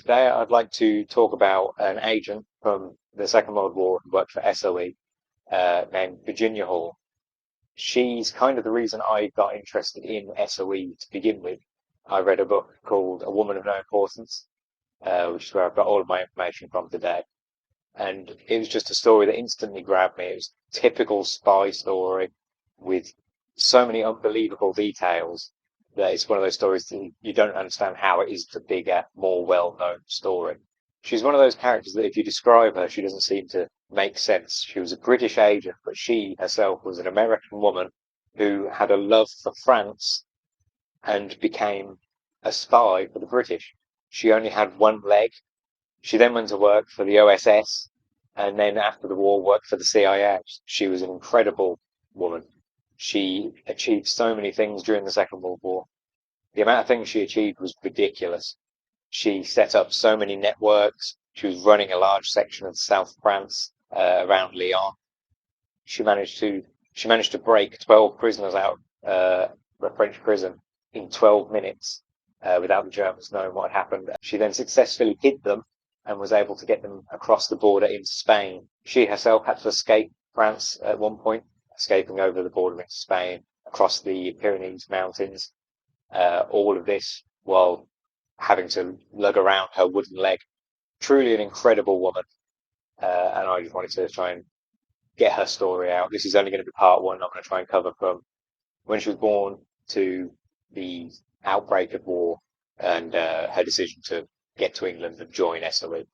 Today I'd like to talk about an agent from the Second World War who worked for S.O.E. Named Virginia Hall. She's kind of the reason I got interested in S.O.E. to begin with. I read a book called A Woman of No Importance, which is where I've got all of my information from today. And it was just a story that instantly grabbed me. It was a typical spy story with so many unbelievable details that it's one of those stories that you don't understand how it is the bigger, more well-known story. She's one of those characters that if you describe her, she doesn't seem to make sense. She was a British agent, but she herself was an American woman who had a love for France and became a spy for the British. She only had one leg. She then went to work for the OSS, and then after the war worked for the CIA. She was an incredible woman. She achieved so many things during the Second World War. The amount of things she achieved was ridiculous. She set up so many networks. She was running a large section of South France around Lyon. She managed to break 12 prisoners out of a French prison in 12 minutes without the Germans knowing what had happened. She then successfully hid them and was able to get them across the border into Spain. She herself had to escape France at one point, escaping over the border into Spain, across the Pyrenees Mountains. All of this while having to lug around her wooden leg. Truly an incredible woman. And I just wanted to try and get her story out. This is only going to be part one. I'm going to try and cover from when she was born to the outbreak of war and her decision to get to England and join S.O.E.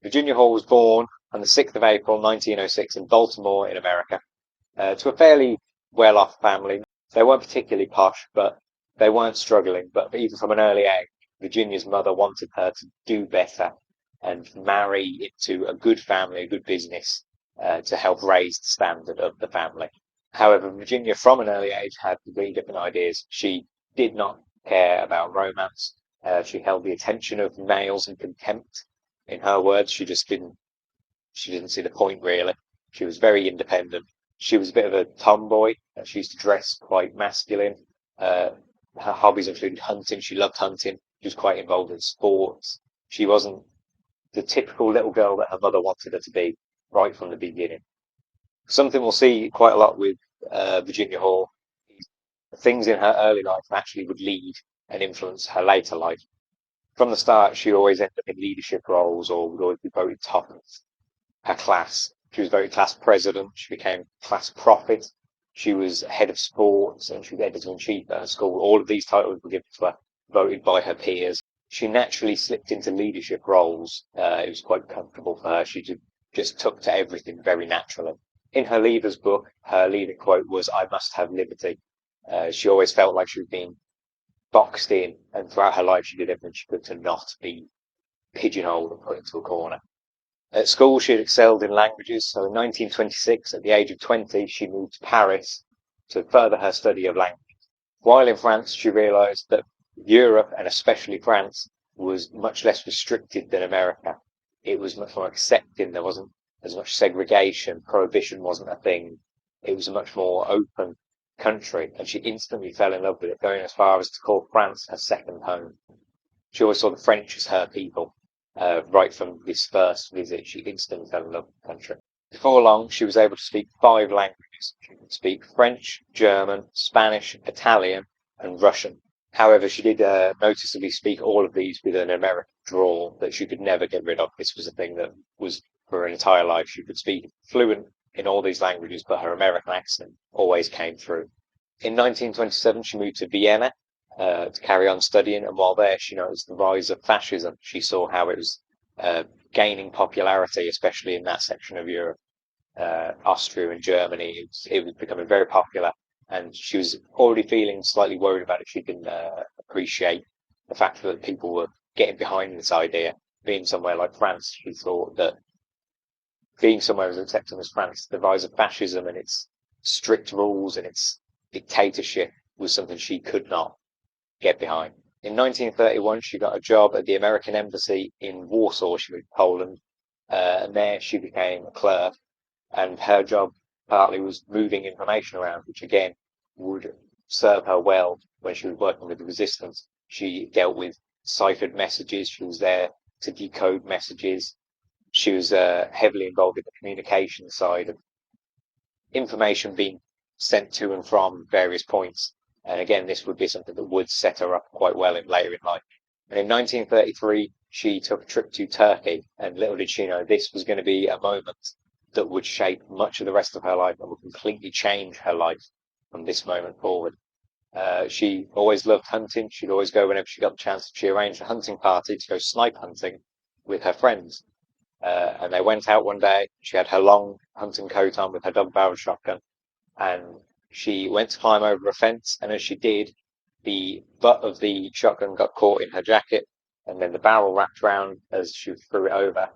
Virginia Hall was born on the 6th of April 1906 in Baltimore in America to a fairly well-off family. They weren't particularly posh, but they weren't struggling. But even from an early age, Virginia's mother wanted her to do better and marry into a good family, a good business, to help raise the standard of the family. However, Virginia from an early age had completely different ideas. She did not care about romance. She held the attention of males in contempt. In her words, she didn't see the point really. She was very independent. She was a bit of a tomboy. She used to dress quite masculine. Her hobbies included hunting. She loved hunting. She was quite involved in sports. She wasn't the typical little girl that her mother wanted her to be right from the beginning. Something we'll see quite a lot with Virginia Hall. Things in her early life actually would lead and influence her later life. From the start, she always ended up in leadership roles or would always be voted top of her class. She was voted class president. She became class prophet. She was head of sports and she was editor-in-chief at her school. All of these titles were given to her, voted by her peers. She naturally slipped into leadership roles. It was quite comfortable for her. She just took to everything very naturally. In her leader's book, her leader quote was, "I must have liberty." She always felt like she was being boxed in, and throughout her life she did everything she could to not be pigeonholed and put into a corner. At school, she had excelled in languages, so in 1926, at the age of 20, she moved to Paris to further her study of language. While in France, she realised that Europe, and especially France, was much less restricted than America. It was much more accepting. There wasn't as much segregation. Prohibition wasn't a thing. It was a much more open country, and she instantly fell in love with it, going as far as to call France her second home. She always saw the French as her people. Right from this first visit, she instantly fell in love with the country. Before long, she was able to speak 5 languages. She could speak French, German, Spanish, Italian, and Russian. However, she did noticeably speak all of these with an American drawl that she could never get rid of. This was a thing that was for her entire life. She could speak fluent in all these languages, but her American accent always came through. In 1927, she moved to Vienna to carry on studying, and while there, she noticed the rise of fascism. She saw how it was gaining popularity, especially in that section of Europe. Austria and Germany, it was becoming very popular, and she was already feeling slightly worried about it. She didn't appreciate the fact that people were getting behind this idea. Being somewhere like France, she thought that being somewhere as accepting as France, the rise of fascism and its strict rules and its dictatorship was something she could not get behind. In 1931, she got a job at the American Embassy in Warsaw, she moved to Poland, and there she became a clerk, and her job partly was moving information around, which again would serve her well when she was working with the resistance. She dealt with ciphered messages. She was there to decode messages. She was heavily involved in the communication side of information being sent to and from various points. And again, this would be something that would set her up quite well later in life. And in 1933, she took a trip to Turkey, and little did she know this was going to be a moment that would shape much of the rest of her life and would completely change her life from this moment forward. She always loved hunting. She'd always go whenever she got the chance. She arranged a hunting party to go snipe hunting with her friends. And they went out one day. She had her long hunting coat on with her double-barreled shotgun, and she went to climb over a fence. And as she did, the butt of the shotgun got caught in her jacket, and then the barrel wrapped round as she threw it over.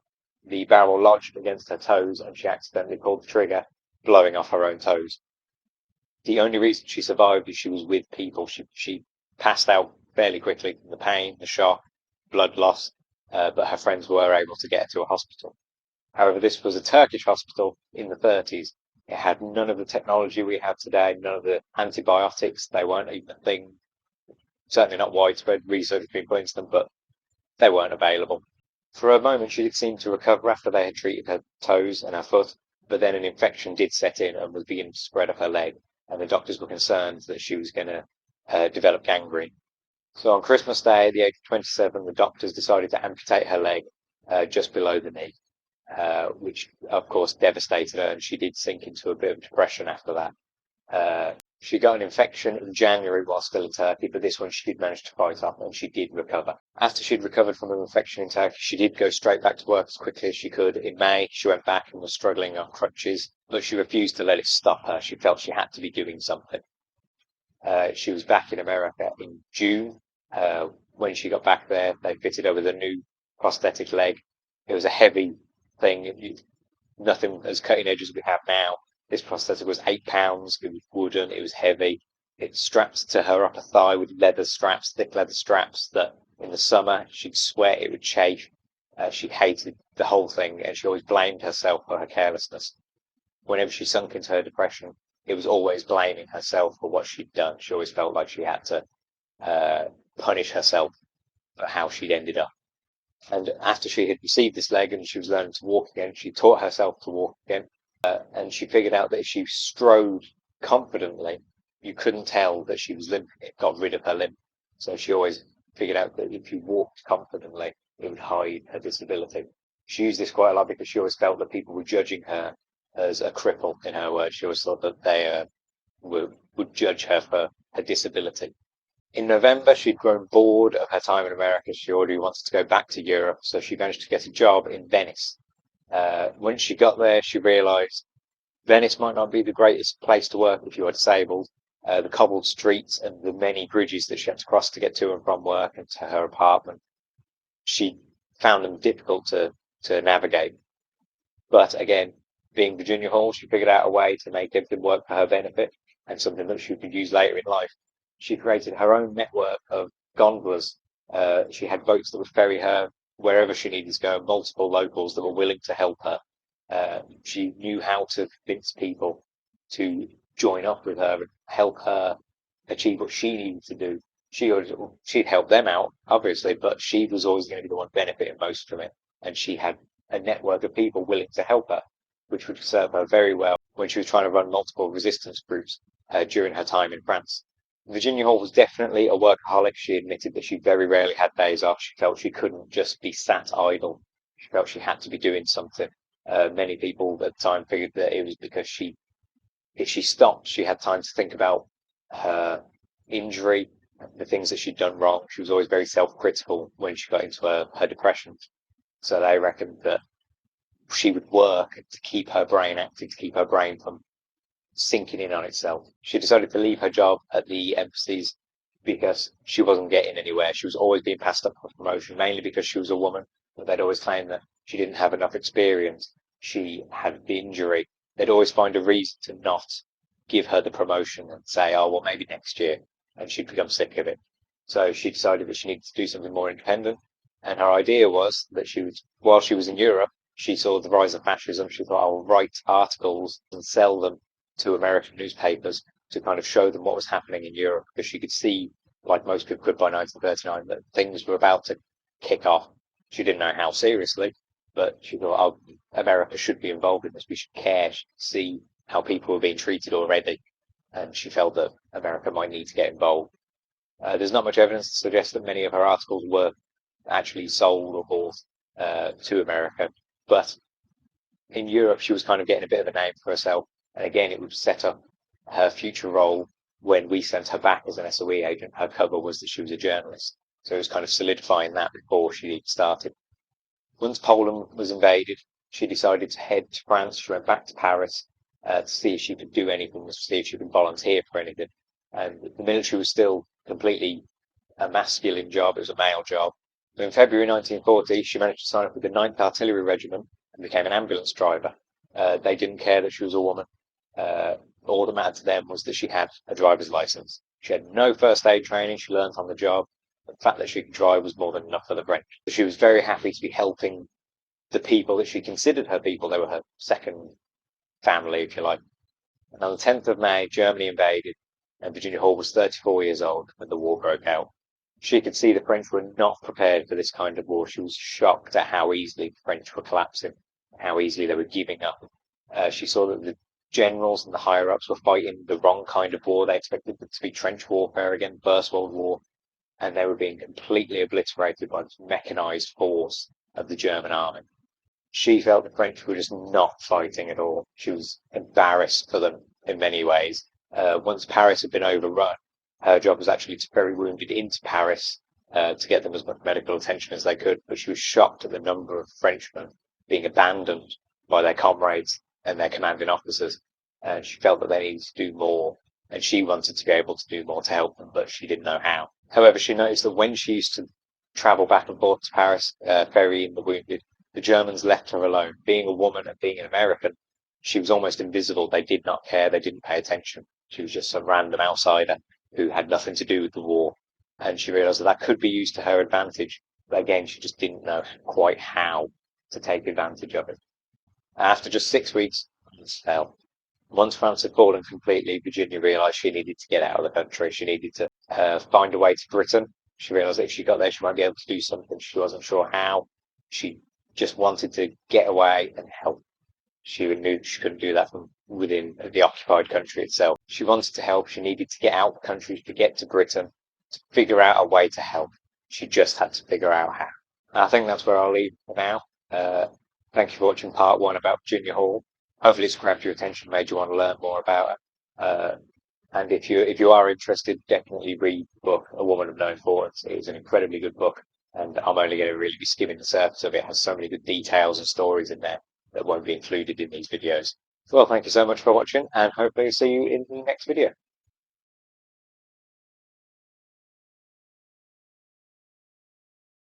The barrel lodged against her toes, and she accidentally pulled the trigger, blowing off her own toes. The only reason she survived is she was with people. She passed out fairly quickly from the pain, the shock, blood loss, but her friends were able to get her to a hospital. However, this was a Turkish hospital in the 30s. It had none of the technology we have today, none of the antibiotics. They weren't even a thing. Certainly not widespread research had been put into them, but they weren't available. For a moment, she did seem to recover after they had treated her toes and her foot, but then an infection did set in and was beginning to spread up her leg, and the doctors were concerned that she was going to develop gangrene. So on Christmas Day, at the age of 27, the doctors decided to amputate her leg just below the knee, which of course devastated her, and she did sink into a bit of depression after that. She got an infection in January while still in Turkey, but this one she did manage to fight off, and she did recover. After she'd recovered from an infection in Turkey, she did go straight back to work as quickly as she could. In May, she went back and was struggling on crutches, but she refused to let it stop her. She felt she had to be doing something. She was back in America in June. When she got back there, they fitted her with a new prosthetic leg. It was a heavy thing, nothing as cutting edge as we have now. This prosthetic was 8 pounds. It was wooden. It was heavy. It strapped to her upper thigh with leather straps, thick leather straps that in the summer she'd sweat, it would chafe. She hated the whole thing, and she always blamed herself for her carelessness. Whenever she sunk into her depression, it was always blaming herself for what she'd done. She always felt like she had to punish herself for how she'd ended up. And after she had received this leg and she was learning to walk again, she taught herself to walk again. And she figured out that if she strode confidently, you couldn't tell that she was limping. It got rid of her limp. So she always figured out that if you walked confidently, it would hide her disability. She used this quite a lot because she always felt that people were judging her as a cripple, in her words. She always thought that they would judge her for her disability. In November, she'd grown bored of her time in America. She already wanted to go back to Europe, so she managed to get a job in Venice. When she got there, she realised Venice might not be the greatest place to work if you are disabled. The cobbled streets and the many bridges that she had to cross to get to and from work and to her apartment, she found them difficult to navigate. But again, being Virginia Hall, she figured out a way to make everything work for her benefit and something that she could use later in life. She created her own network of gondolas. She had boats that would ferry her wherever she needed to go, multiple locals that were willing to help her. She knew how to convince people to join up with her and help her achieve what she needed to do. She'd help them out, obviously, but she was always going to be the one benefiting most from it. And she had a network of people willing to help her, which would serve her very well when she was trying to run multiple resistance groups during her time in France. Virginia Hall was definitely a workaholic. She admitted that she very rarely had days off. She felt she couldn't just be sat idle. She felt she had to be doing something. Many people at the time figured that it was because if she stopped, she had time to think about her injury, the things that she'd done wrong. She was always very self-critical when she got into her depression. So they reckoned that she would work to keep her brain active, to keep her brain from sinking in on itself. She decided to leave her job at the embassies because she wasn't getting anywhere. She was always being passed up for promotion, mainly because she was a woman, but they'd always claim that she didn't have enough experience. She had the injury. They'd always find a reason to not give her the promotion and say, oh, well, maybe next year. And she'd become sick of it. So she decided that she needed to do something more independent. And her idea was that while she was in Europe, she saw the rise of fascism. She thought, I'll write articles and sell them to American newspapers to kind of show them what was happening in Europe, because she could see like most people could by 1939, that things were about to kick off. She didn't know how seriously, but she thought, oh, America should be involved in this. We should care, see how people were being treated already. And she felt that America might need to get involved. There's not much evidence to suggest that many of her articles were actually sold or bought to America, but in Europe, she was kind of getting a bit of a name for herself. And again, it would set up her future role when we sent her back as an S.O.E agent. Her cover was that she was a journalist. So it was kind of solidifying that before she even started. Once Poland was invaded, she decided to head to France. She went back to Paris to see if she could do anything, to see if she could volunteer for anything. And the military was still completely a masculine job. It was a male job. So in February 1940, she managed to sign up with the 9th Artillery Regiment and became an ambulance driver. They didn't care that she was a woman. All that mattered to them was that she had a driver's license. She had no first aid training. She learned on the job. The fact that she could drive was more than enough for the French. She was very happy to be helping the people that she considered her people. They were her second family, if you like. And on the 10th of May, Germany invaded, and Virginia Hall was 34 years old when the war broke out. She could see the French were not prepared for this kind of war. She was shocked at how easily the French were collapsing, how easily they were giving up. She saw that the generals and the higher-ups were fighting the wrong kind of war. They expected it to be trench warfare again, First World War, and they were being completely obliterated by this mechanized force of the German army. She felt the French were just not fighting at all. She was embarrassed for them in many ways. Once Paris had been overrun, her job was actually to ferry wounded into Paris to get them as much medical attention as they could. But she was shocked at the number of Frenchmen being abandoned by their comrades and their commanding officers. And she felt that they needed to do more. And she wanted to be able to do more to help them, but she didn't know how. However, she noticed that when she used to travel back and forth to Paris, ferrying the wounded, the Germans left her alone. Being a woman and being an American, she was almost invisible. They did not care. They didn't pay attention. She was just some random outsider who had nothing to do with the war. And she realized that that could be used to her advantage. But again, she just didn't know quite how to take advantage of it. After just 6 weeks, France fell. Once France had fallen completely, Virginia realized she needed to get out of the country. She needed to find a way to Britain. She realized that if she got there, she might be able to do something. She wasn't sure how. She just wanted to get away and help. She knew she couldn't do that from within the occupied country itself. She wanted to help. She needed to get out of the country to get to Britain, to figure out a way to help. She just had to figure out how. I think that's where I'll leave for now. Thank you for watching part 1 about Virginia Hall. Hopefully it's grabbed your attention, made you want to learn more about it. And if you are interested, definitely read the book, A Woman of No Importance. It is an incredibly good book, and I'm only going to really be skimming the surface of it. It has so many good details and stories in there that won't be included in these videos. Well, thank you so much for watching, and hopefully see you in the next video.